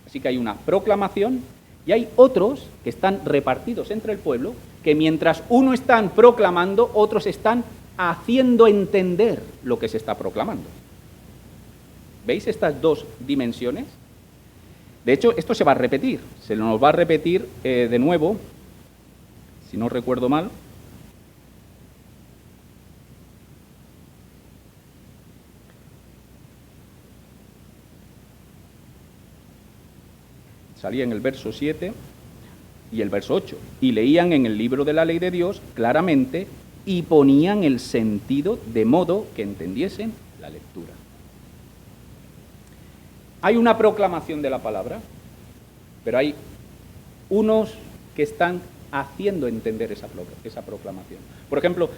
Así que hay una proclamación, y hay otros que están repartidos entre el pueblo, que mientras uno están proclamando, otros están haciendo entender lo que se está proclamando. ¿Veis estas 2 dimensiones? De hecho, esto se va a repetir, se nos va a repetir de nuevo, si no recuerdo mal, salía en el verso 7 y el verso 8, y leían en el libro de la ley de Dios claramente y ponían el sentido de modo que entendiesen la lectura. Hay una proclamación de la palabra, pero hay unos que están haciendo entender esa proclamación. Por ejemplo,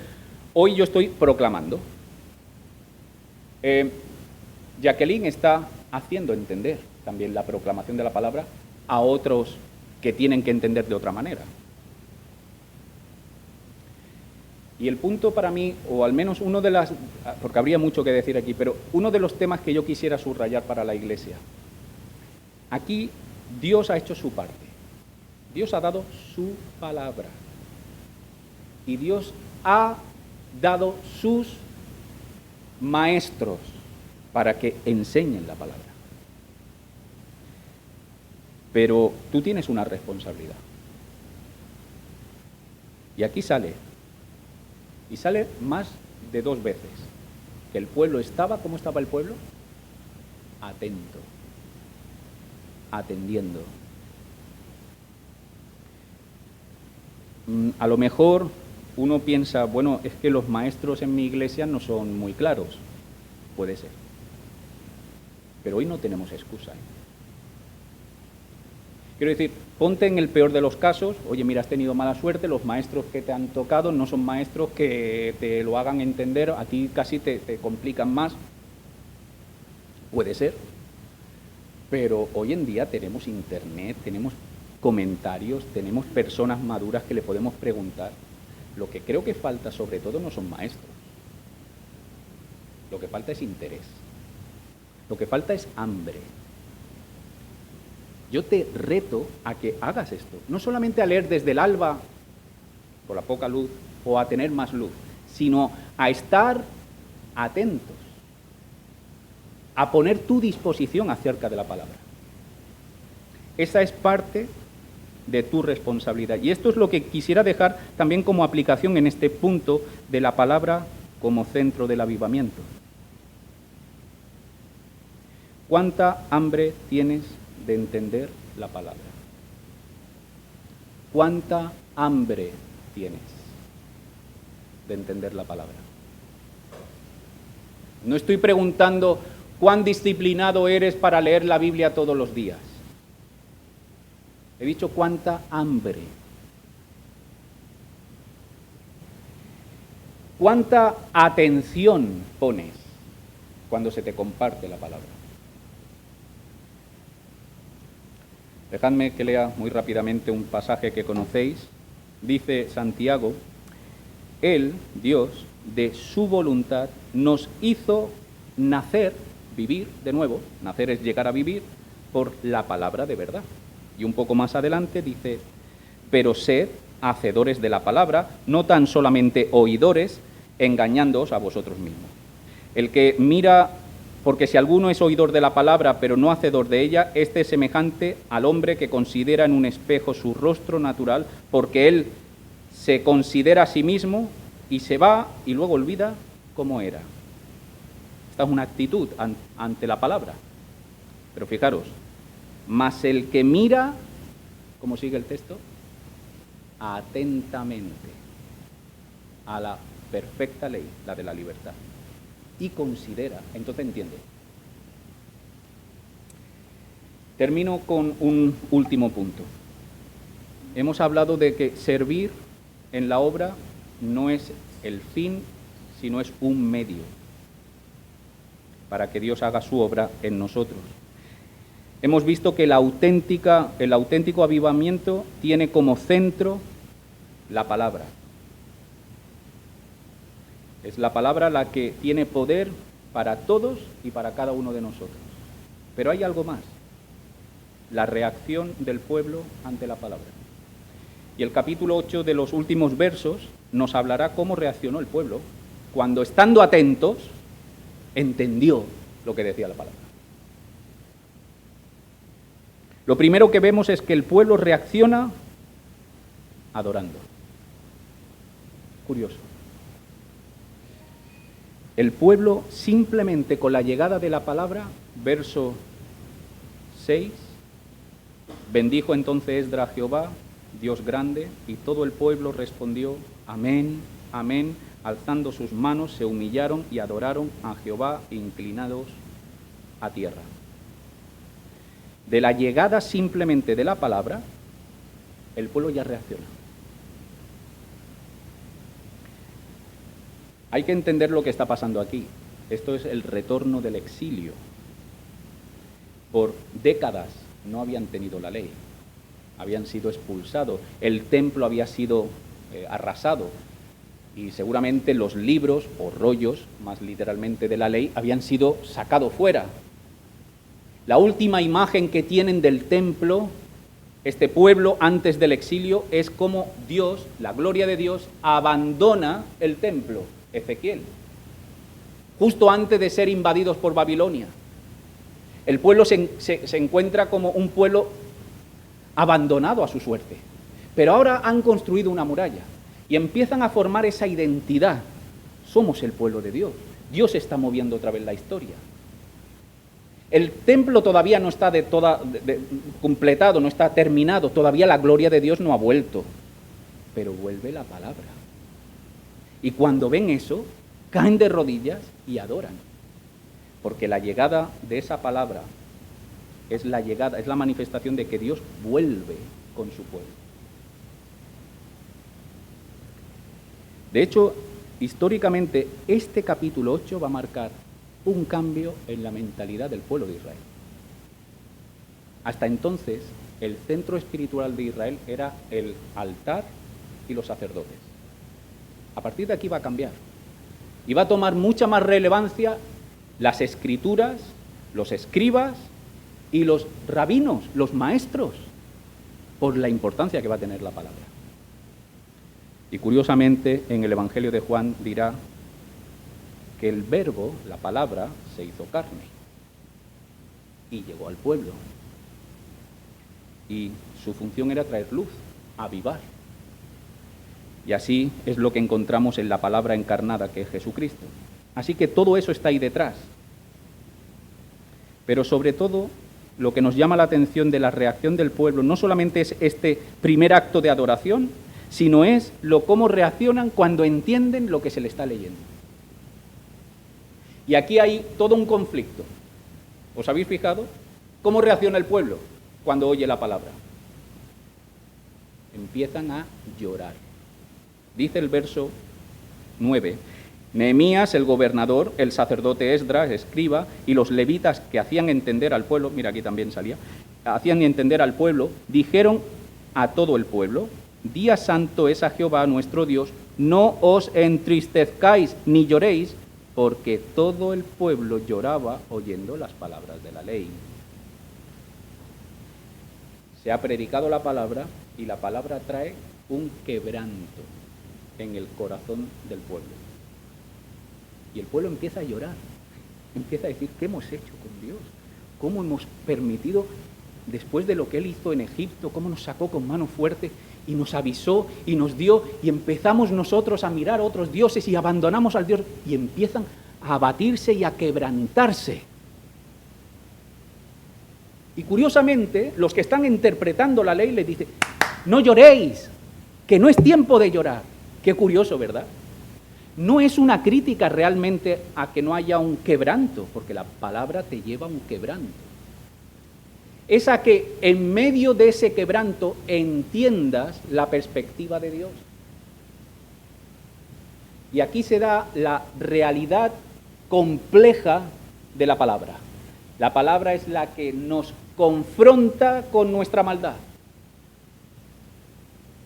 hoy yo estoy proclamando. Jacqueline está haciendo entender también la proclamación de la palabra a otros que tienen que entender de otra manera. Y el punto para mí, o al menos uno de las, porque habría mucho que decir aquí, pero uno de los temas que yo quisiera subrayar para la Iglesia, aquí Dios ha hecho su parte. Dios ha dado su palabra. Y Dios ha dado sus maestros para que enseñen la palabra. Pero tú tienes una responsabilidad. Y aquí sale, y sale más de 2 veces, que el pueblo estaba, ¿cómo estaba el pueblo? Atento, atendiendo. A lo mejor uno piensa, bueno, es que los maestros en mi iglesia no son muy claros. Puede ser. Pero hoy no tenemos excusa. Quiero decir, ponte en el peor de los casos, oye, mira, has tenido mala suerte, los maestros que te han tocado no son maestros que te lo hagan entender, a ti casi te complican más. Puede ser. Pero hoy en día tenemos internet, tenemos comentarios, tenemos personas maduras que le podemos preguntar. Lo que creo que falta sobre todo no son maestros. Lo que falta es interés. Lo que falta es hambre. Yo te reto a que hagas esto. No solamente a leer desde el alba, por la poca luz, o a tener más luz, sino a estar atentos, a poner tu disposición acerca de la palabra. Esa es parte de tu responsabilidad. Y esto es lo que quisiera dejar también como aplicación en este punto de la palabra como centro del avivamiento. ¿Cuánta hambre tienes de entender la palabra? ¿Cuánta hambre tienes de entender la palabra? No estoy preguntando cuán disciplinado eres para leer la Biblia todos los días. He dicho cuánta hambre. ¿Cuánta atención pones cuando se te comparte la palabra? Dejadme que lea muy rápidamente un pasaje que conocéis. Dice Santiago, Él, Dios, de su voluntad, nos hizo nacer, vivir de nuevo, nacer es llegar a vivir, por la palabra de verdad. Y un poco más adelante dice, pero sed hacedores de la palabra, no tan solamente oidores, engañándoos a vosotros mismos. El que mira, porque si alguno es oidor de la palabra, pero no hacedor de ella, este es semejante al hombre que considera en un espejo su rostro natural, porque él se considera a sí mismo y se va y luego olvida cómo era. Esta es una actitud ante la palabra. Pero fijaros, mas el que mira, ¿cómo sigue el texto? Atentamente a la perfecta ley, la de la libertad, y considera, entonces entiende. Termino con un último punto. Hemos hablado de que servir en la obra no es el fin, sino es un medio para que Dios haga su obra en nosotros. Hemos visto que el auténtico avivamiento tiene como centro la palabra. Es la palabra la que tiene poder para todos y para cada uno de nosotros. Pero hay algo más, la reacción del pueblo ante la palabra. Y el capítulo 8 de los últimos versos nos hablará cómo reaccionó el pueblo cuando, estando atentos, entendió lo que decía la palabra. Lo primero que vemos es que el pueblo reacciona adorando. Curioso. El pueblo simplemente con la llegada de la palabra, verso 6, Bendijo entonces Esdras a Jehová, Dios grande, y todo el pueblo respondió, amén, amén. Alzando sus manos, se humillaron y adoraron a Jehová, inclinados a tierra. De la llegada simplemente de la palabra, el pueblo ya reacciona. Hay que entender lo que está pasando aquí. Esto es el retorno del exilio. Por décadas no habían tenido la ley, habían sido expulsados, el templo había sido arrasado y seguramente los libros o rollos, más literalmente de la ley, habían sido sacados fuera. La última imagen que tienen del templo, este pueblo antes del exilio, es como Dios, la gloria de Dios, abandona el templo, Ezequiel, justo antes de ser invadidos por Babilonia. El pueblo se encuentra como un pueblo abandonado a su suerte. Pero ahora han construido una muralla y empiezan a formar esa identidad. Somos el pueblo de Dios. Dios está moviendo otra vez la historia. El templo todavía no está completado, no está terminado. Todavía la gloria de Dios no ha vuelto. Pero vuelve la palabra. Y cuando ven eso, caen de rodillas y adoran. Porque la llegada de esa palabra es la manifestación de que Dios vuelve con su pueblo. De hecho, históricamente, este capítulo 8 va a marcar un cambio en la mentalidad del pueblo de Israel. Hasta entonces, el centro espiritual de Israel era el altar y los sacerdotes. A partir de aquí va a cambiar. Y va a tomar mucha más relevancia las escrituras, los escribas y los rabinos, los maestros, por la importancia que va a tener la palabra. Y curiosamente, en el Evangelio de Juan dirá que el verbo, la palabra, se hizo carne y llegó al pueblo. Y su función era traer luz, avivar. Y así es lo que encontramos en la palabra encarnada, que es Jesucristo. Así que todo eso está ahí detrás. Pero sobre todo, lo que nos llama la atención de la reacción del pueblo no solamente es este primer acto de adoración, sino es cómo reaccionan cuando entienden lo que se le está leyendo. Y aquí hay todo un conflicto. ¿Os habéis fijado? ¿Cómo reacciona el pueblo cuando oye la palabra? Empiezan a llorar. Dice el verso 9, Nehemías, el gobernador, el sacerdote Esdras, escriba, y los levitas que hacían entender al pueblo, mira aquí también salía, hacían entender al pueblo, dijeron a todo el pueblo, día santo es a Jehová nuestro Dios, no os entristezcáis ni lloréis, porque todo el pueblo lloraba oyendo las palabras de la ley. Se ha predicado la palabra y la palabra trae un quebranto en el corazón del pueblo. Y el pueblo empieza a llorar, empieza a decir, ¿qué hemos hecho con Dios? ¿Cómo hemos permitido, después de lo que Él hizo en Egipto, cómo nos sacó con mano fuerte y nos avisó y nos dio, y empezamos nosotros a mirar a otros dioses y abandonamos al Dios, y empiezan a abatirse y a quebrantarse? Y curiosamente, los que están interpretando la ley les dicen, no lloréis, que no es tiempo de llorar. Qué curioso, ¿verdad? No es una crítica realmente a que no haya un quebranto, porque la palabra te lleva a un quebranto. Es a que en medio de ese quebranto entiendas la perspectiva de Dios. Y aquí se da la realidad compleja de la palabra. La palabra es la que nos confronta con nuestra maldad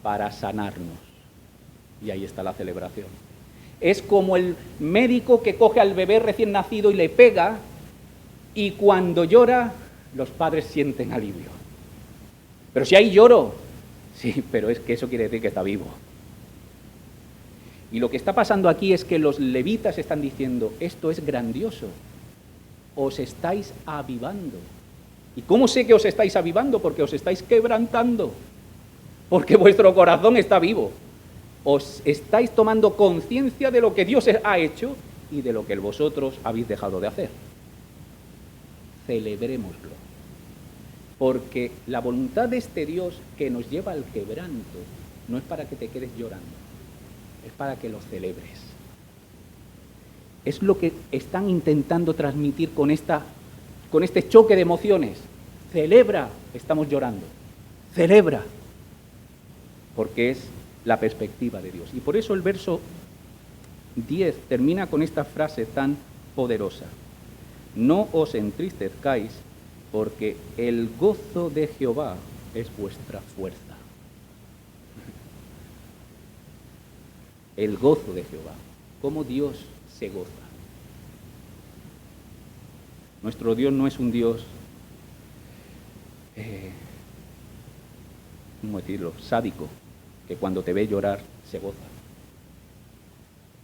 para sanarnos. Y ahí está la celebración. Es como el médico que coge al bebé recién nacido y le pega, y cuando llora, los padres sienten alivio. Pero si hay lloro, sí, pero es que eso quiere decir que está vivo. Y lo que está pasando aquí es que los levitas están diciendo, esto es grandioso, os estáis avivando. ¿Y cómo sé que os estáis avivando? Porque os estáis quebrantando, porque vuestro corazón está vivo. Os estáis tomando conciencia de lo que Dios ha hecho y de lo que vosotros habéis dejado de hacer. Celebrémoslo. Porque la voluntad de este Dios que nos lleva al quebranto no es para que te quedes llorando, es para que lo celebres. Es lo que están intentando transmitir con este choque de emociones. Celebra, estamos llorando. Celebra, porque es la perspectiva de Dios. Y por eso el verso 10 termina con esta frase tan poderosa. No os entristezcáis, porque el gozo de Jehová es vuestra fuerza. El gozo de Jehová. ¿Cómo Dios se goza? Nuestro Dios no es un Dios, ¿cómo decirlo?, sádico, que cuando te ve llorar se goza.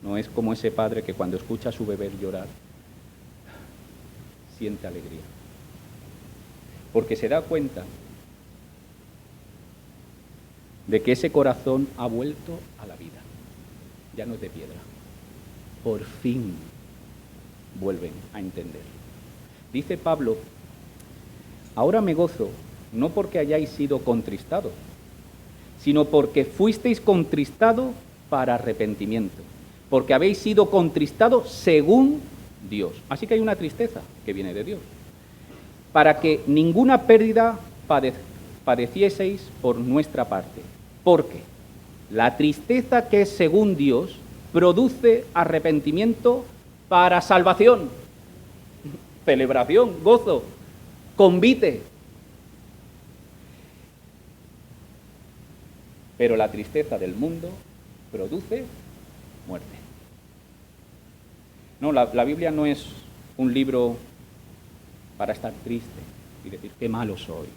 No es como ese padre que cuando escucha a su bebé llorar siente alegría. Porque se da cuenta de que ese corazón ha vuelto a la vida. Ya no es de piedra. Por fin vuelven a entender. Dice Pablo, ahora me gozo, no porque hayáis sido contristados, sino porque fuisteis contristados para arrepentimiento, porque habéis sido contristados según Dios. Así que hay una tristeza que viene de Dios. Para que ninguna pérdida padecieseis por nuestra parte. Porque la tristeza que es según Dios produce arrepentimiento para salvación, celebración, gozo, convite. Pero la tristeza del mundo produce muerte. No, la Biblia no es un libro para estar triste y decir, qué malo soy,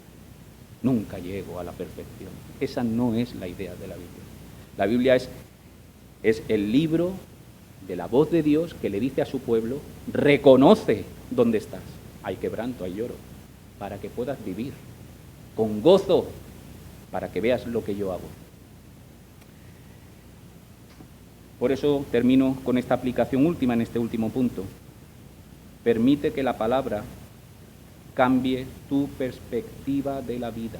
nunca llego a la perfección. Esa no es la idea de la Biblia. La Biblia es el libro de la voz de Dios que le dice a su pueblo, reconoce dónde estás. Hay quebranto, hay lloro, para que puedas vivir con gozo, para que veas lo que yo hago. Por eso termino con esta aplicación última en este último punto. Permite que la palabra cambie tu perspectiva de la vida.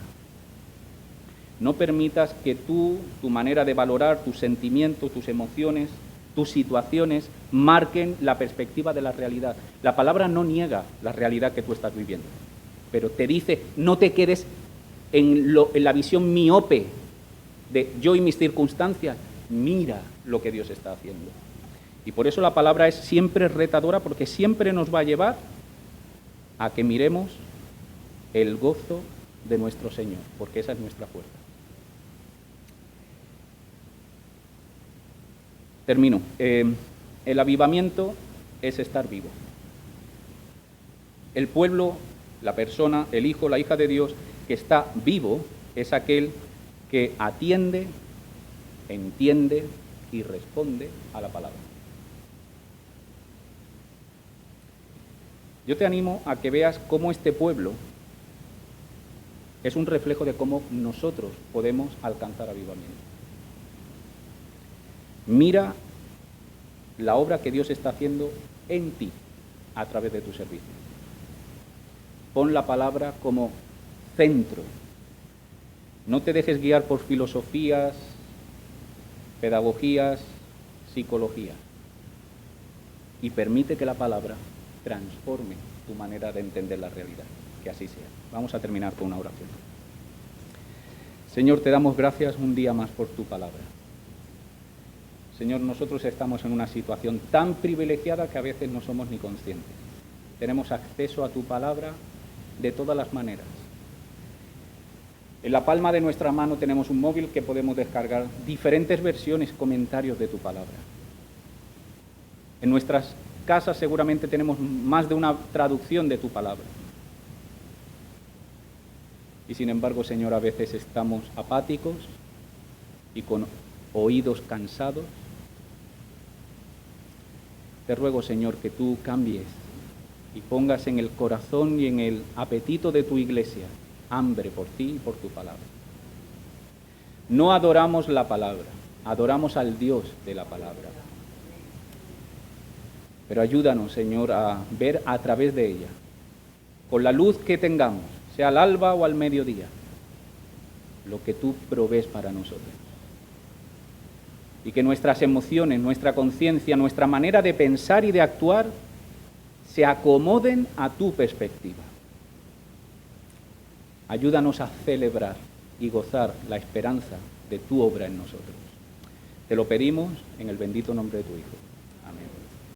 No permitas que tu manera de valorar, tus sentimientos, tus emociones, tus situaciones, marquen la perspectiva de la realidad. La palabra no niega la realidad que tú estás viviendo, pero te dice, no te quedes en la visión miope de yo y mis circunstancias. Mira lo que Dios está haciendo. Y por eso la palabra es siempre retadora, porque siempre nos va a llevar a que miremos el gozo de nuestro Señor, porque esa es nuestra fuerza. Termino. El avivamiento es estar vivo. El pueblo, la persona, el hijo, la hija de Dios que está vivo es aquel que atiende, entiende y responde a la palabra. Yo te animo a que veas cómo este pueblo es un reflejo de cómo nosotros podemos alcanzar avivamiento. Mira la obra que Dios está haciendo en ti a través de tu servicio. Pon la palabra como centro. No te dejes guiar por filosofías, pedagogías, psicología. Y permite que la palabra transforme tu manera de entender la realidad. Que así sea. Vamos a terminar con una oración. Señor, te damos gracias un día más por tu palabra. Señor, nosotros estamos en una situación tan privilegiada que a veces no somos ni conscientes. Tenemos acceso a tu palabra de todas las maneras. En la palma de nuestra mano tenemos un móvil que podemos descargar diferentes versiones, comentarios de tu palabra. En nuestras casas seguramente tenemos más de una traducción de tu palabra. Y sin embargo, Señor, a veces estamos apáticos y con oídos cansados. Te ruego, Señor, que tú cambies y pongas en el corazón y en el apetito de tu iglesia hambre por ti y por tu palabra. No adoramos la palabra, adoramos al Dios de la palabra. Pero ayúdanos, Señor, a ver a través de ella, con la luz que tengamos, sea al alba o al mediodía, lo que tú provees para nosotros. Y que nuestras emociones, nuestra conciencia, nuestra manera de pensar y de actuar se acomoden a tu perspectiva. Ayúdanos a celebrar y gozar la esperanza de tu obra en nosotros. Te lo pedimos en el bendito nombre de tu Hijo. Amén.